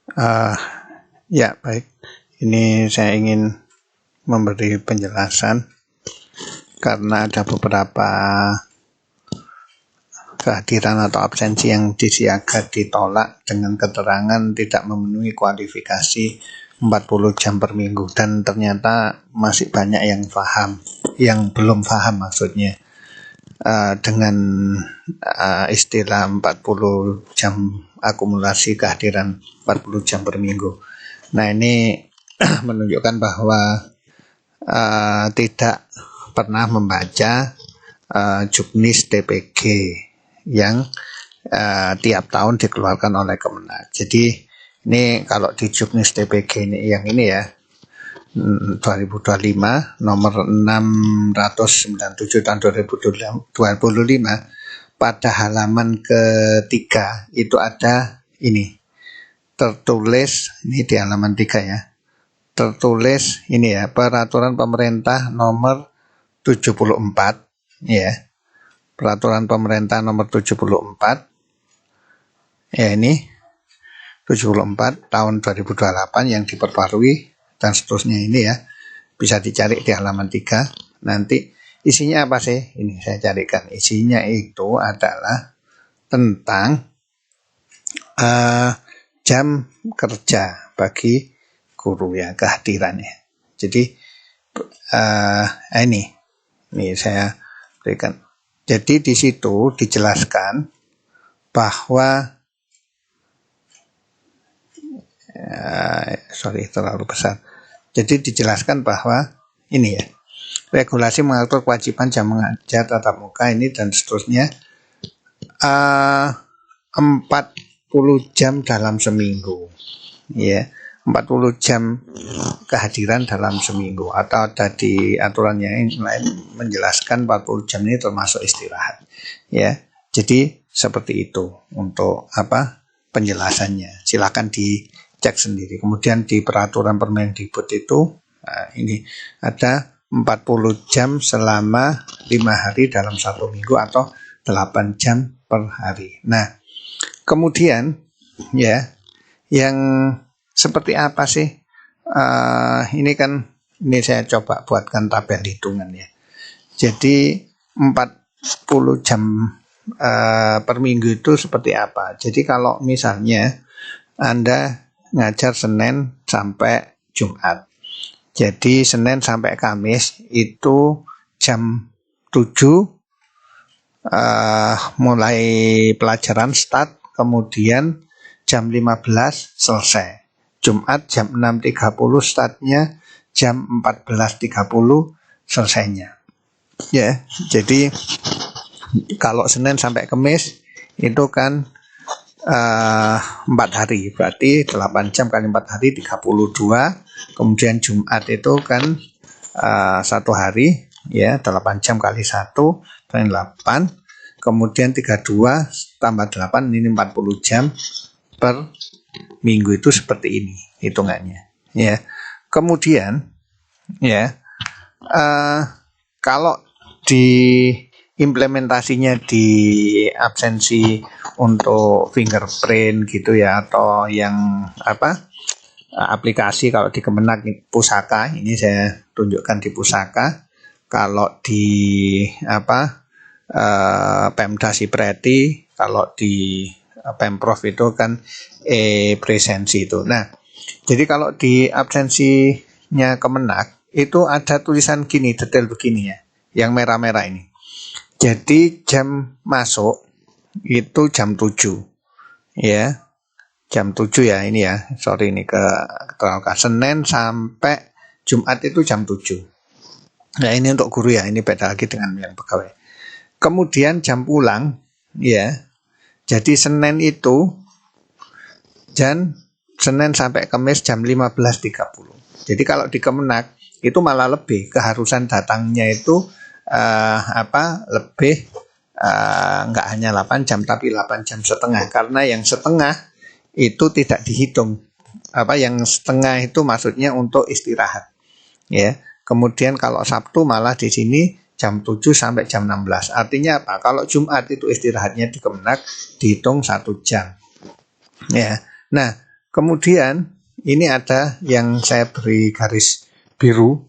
Uh, ya, baik. Ini saya ingin memberi penjelasan karena ada beberapa kehadiran atau absensi yang disiaga ditolak dengan keterangan tidak memenuhi kualifikasi 40 jam per minggu, dan ternyata masih banyak yang belum paham maksudnya dengan istilah 40 jam akumulasi kehadiran 40 jam per minggu. Nah, ini menunjukkan bahwa tidak pernah membaca juknis TPG yang tiap tahun dikeluarkan oleh Kemenak. Jadi ini kalau di juknis TPG ini yang ini ya, 2025 nomor 697 tahun 2025, pada halaman ketiga itu ada ini tertulis, ini di halaman 3 ya, tertulis ini ya, peraturan pemerintah nomor 74 ya, peraturan pemerintah nomor 74 ya, ini 74 tahun 2028 yang diperbarui dan seterusnya. Ini ya, bisa dicari di halaman 3. Nanti isinya apa sih? Ini saya carikan. Isinya itu adalah tentang jam kerja bagi guru ya, kehadirannya. Jadi ini saya berikan. Jadi di situ dijelaskan bahwa terlalu besar. Jadi dijelaskan bahwa ini ya, regulasi mengatur kewajiban jam mengajar tatap muka ini dan seterusnya 40 jam dalam seminggu ya, 40 jam kehadiran dalam seminggu, atau ada di aturannya yang lain menjelaskan 40 jam ini termasuk istirahat ya. Jadi seperti itu untuk penjelasannya, silakan dicek sendiri. Kemudian di peraturan Permendikbud itu ini ada 40 jam selama 5 hari dalam 1 minggu atau 8 jam per hari. Nah, kemudian ya, yang seperti apa sih? Ini saya coba buatkan tabel hitungan ya. Jadi 40 jam per minggu itu seperti apa? Jadi kalau misalnya Anda ngajar Senin sampai Jumat, jadi Senin sampai Kamis itu jam 7 mulai pelajaran start, kemudian jam 15 selesai. Jumat jam 6.30 startnya, jam 14.30 selesainya. Ya, jadi kalau Senin sampai Kamis itu kan 4 hari, berarti 8 jam kali 4 hari 32. Kemudian Jumat itu kan 1 hari ya, 8 jam kali 1 kali 8. Kemudian 32 tambah 8, ini 40 jam per minggu. Itu seperti ini hitungannya ya. Kemudian ya, kalau di implementasinya di absensi untuk fingerprint gitu ya, atau yang aplikasi, kalau di Kemenak Pusaka, ini saya tunjukkan di Pusaka. Kalau di Pemda Sipreti, kalau di Pemprov itu kan presensi itu. Nah, jadi kalau di absensinya Kemenak itu ada tulisan gini, detail begini ya, yang merah-merah ini. Jadi jam masuk itu jam 7 ya, jam 7 ya, ini ya, sorry ini keterlaluan. Senin sampai Jumat itu jam 7. Nah, ini untuk guru ya, ini beda lagi dengan yang pegawai. Kemudian jam pulang ya, jadi Senin itu Senin sampai Kamis jam 15.30. Jadi kalau di Kemenak itu malah lebih, keharusan datangnya itu lebih, enggak hanya 8 jam tapi 8 jam setengah, karena yang setengah itu tidak dihitung. Yang setengah itu maksudnya untuk istirahat ya. Kemudian kalau Sabtu malah di sini jam 7 sampai jam 16. Artinya apa? Kalau Jumat itu istirahatnya di Kemenak dihitung 1 jam ya. Nah, Kemudian ini ada yang saya beri garis biru,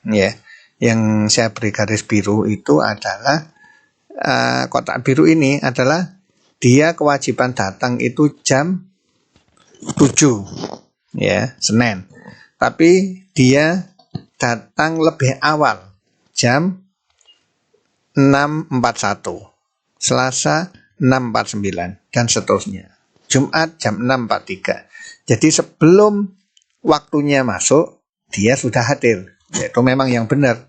ya. Yang saya beri garis biru itu adalah kotak biru ini adalah dia kewajiban datang itu jam 7, ya, Senin. Tapi dia datang lebih awal, jam 6.41, Selasa 6.49, dan seterusnya. Jumat jam 6.43. Jadi sebelum waktunya masuk, dia sudah hadir. Itu memang yang benar.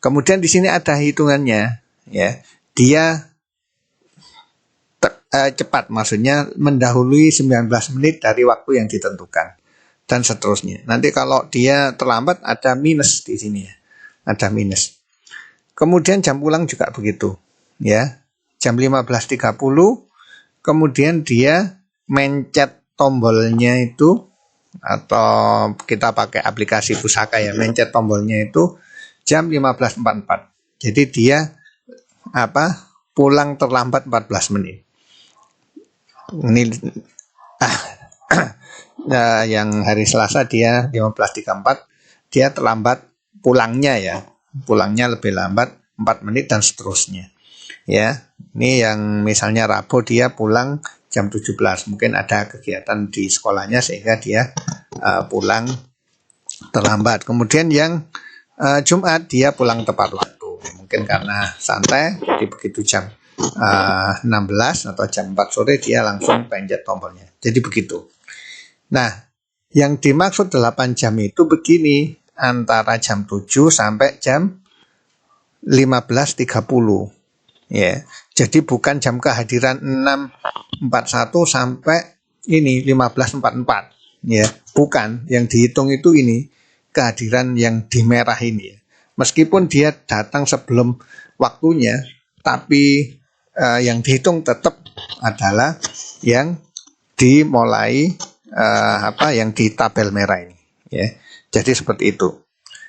Kemudian di sini ada hitungannya, ya. Dia cepat, maksudnya mendahului 19 menit dari waktu yang ditentukan, dan seterusnya. Nanti kalau dia terlambat ada minus di sini, ya. Ada minus. Kemudian jam pulang juga begitu, ya. Jam 15.30, kemudian dia mencet tombolnya itu, atau kita pakai aplikasi pusaka, ya, mencet tombolnya itu jam 15.44. Jadi dia pulang terlambat 14 menit. Ini yang hari Selasa dia 15.34, dia terlambat pulangnya, ya. Pulangnya lebih lambat 4 menit dan seterusnya. Ya, ini yang misalnya Rabu dia pulang jam 17, mungkin ada kegiatan di sekolahnya sehingga dia pulang terlambat. Kemudian yang Jumat dia pulang tepat waktu, mungkin karena santai, jadi begitu jam 16 atau jam 4 sore dia langsung pencet tombolnya. Jadi begitu. Nah, yang dimaksud 8 jam itu begini, antara jam 7 sampai jam 15.30. Ya, jadi bukan jam kehadiran 6.41 sampai ini 15.44, ya, bukan. Yang dihitung itu ini kehadiran yang di merah ini, ya. Meskipun dia datang sebelum waktunya, tapi yang dihitung tetap adalah yang dimulai yang di tabel merah ini, ya. Jadi seperti itu.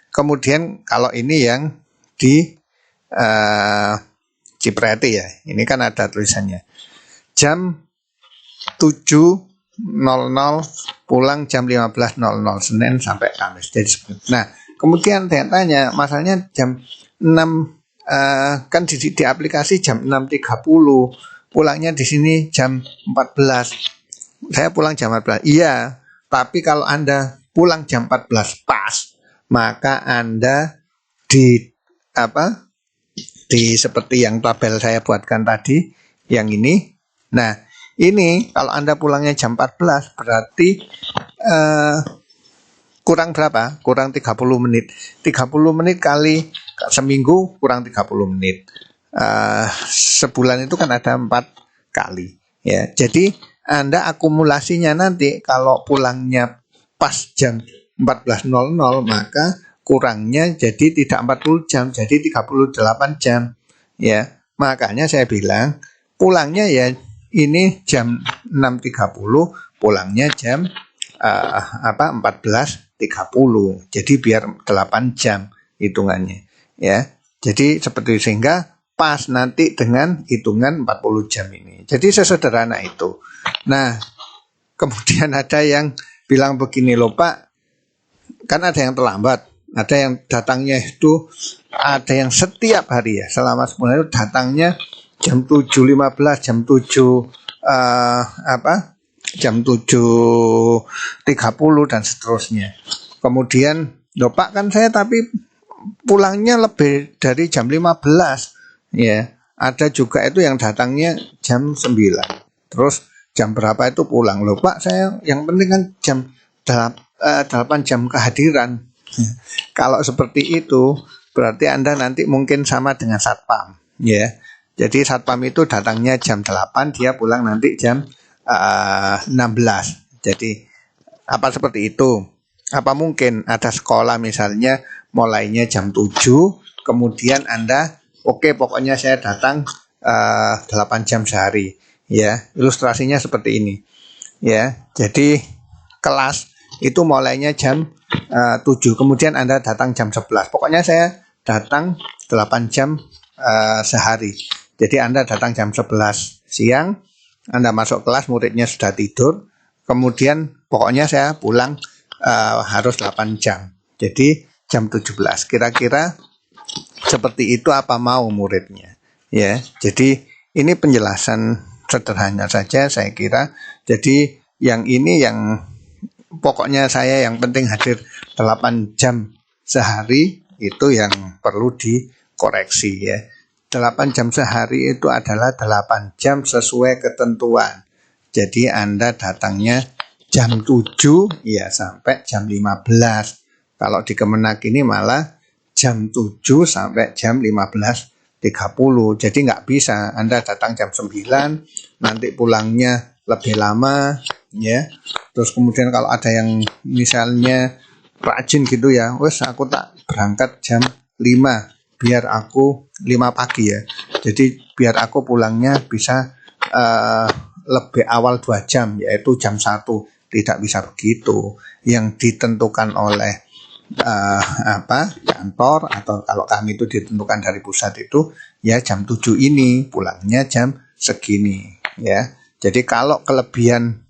Kemudian kalau ini yang di Cipreti, ya, ini kan ada tulisannya jam 7.00 pulang jam 15.00 Senin sampai Kamis. Jadi nah, kemudian saya tanya, masalahnya jam 6 kan di aplikasi jam 6.30, pulangnya di sini jam 14. Saya pulang jam 14. Iya, tapi kalau Anda pulang jam 14 pas, maka Anda di seperti yang tabel saya buatkan tadi, yang ini. Nah, ini kalau Anda pulangnya jam 14 berarti kurang berapa? Kurang 30 menit. 30 menit kali seminggu kurang 30 menit. Sebulan itu kan ada 4 kali, ya. Jadi Anda akumulasinya nanti kalau pulangnya pas jam 14.00, maka kurangnya jadi tidak 40 jam, jadi 38 jam, ya. Makanya saya bilang pulangnya ya ini jam 6.30, pulangnya jam 14.30. Jadi biar 8 jam hitungannya, ya. Jadi seperti sehingga pas nanti dengan hitungan 40 jam ini. Jadi sesederhana itu. Nah, kemudian ada yang bilang begini, loh Pak, kan ada yang terlambat, ada yang datangnya itu ada yang setiap hari, ya, selama sebulan itu datangnya jam 7.15, jam 7.30 dan seterusnya. Kemudian, loh Pak, kan saya tapi pulangnya lebih dari jam 15, ya. Ada juga itu yang datangnya jam 9. Terus jam berapa itu pulang, loh Pak, saya yang penting kan jam 8 jam kehadiran. Kalau seperti itu berarti Anda nanti mungkin sama dengan satpam, ya. Jadi satpam itu datangnya jam 8, dia pulang nanti jam 16. Jadi apa seperti itu? Apa mungkin ada sekolah misalnya mulainya jam 7, kemudian Anda pokoknya saya datang 8 jam sehari, ya. Ilustrasinya seperti ini, ya. Jadi kelas itu mulainya jam 7, kemudian Anda datang jam 11. Pokoknya saya datang 8 jam sehari. Jadi Anda datang jam 11 siang, Anda masuk kelas, muridnya sudah tidur, kemudian pokoknya saya pulang harus 8 jam. Jadi jam 17. Kira-kira seperti itu apa mau muridnya? Ya, jadi ini penjelasan sederhana saja saya kira. Jadi yang ini yang pokoknya saya yang penting hadir 8 jam sehari itu yang perlu dikoreksi ya. 8 jam sehari itu adalah 8 jam sesuai ketentuan. Jadi Anda datangnya jam 7 ya sampai jam 15. Kalau di Kemenak ini malah jam 7 sampai jam 15.30. Jadi nggak bisa Anda datang jam 9, nanti pulangnya lebih lama ya. Terus kemudian kalau ada yang misalnya rajin gitu ya, wes aku tak berangkat jam 5 biar aku 5 pagi ya. Jadi biar aku pulangnya bisa lebih awal 2 jam yaitu jam 1. Tidak bisa begitu. Yang ditentukan oleh kantor atau kalau kami itu ditentukan dari pusat itu ya jam 7 ini, pulangnya jam segini ya. Jadi kalau kelebihan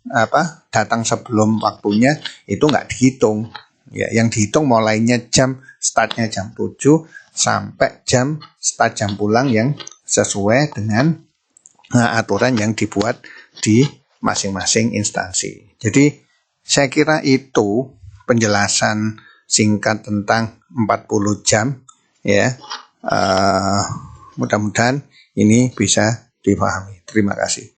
datang sebelum waktunya itu nggak dihitung ya. Yang dihitung mulainya startnya jam 7 sampai start jam pulang yang sesuai dengan aturan yang dibuat di masing-masing instansi. Jadi saya kira itu penjelasan singkat tentang 40 jam ya. Mudah-mudahan ini bisa dipahami. Terima kasih.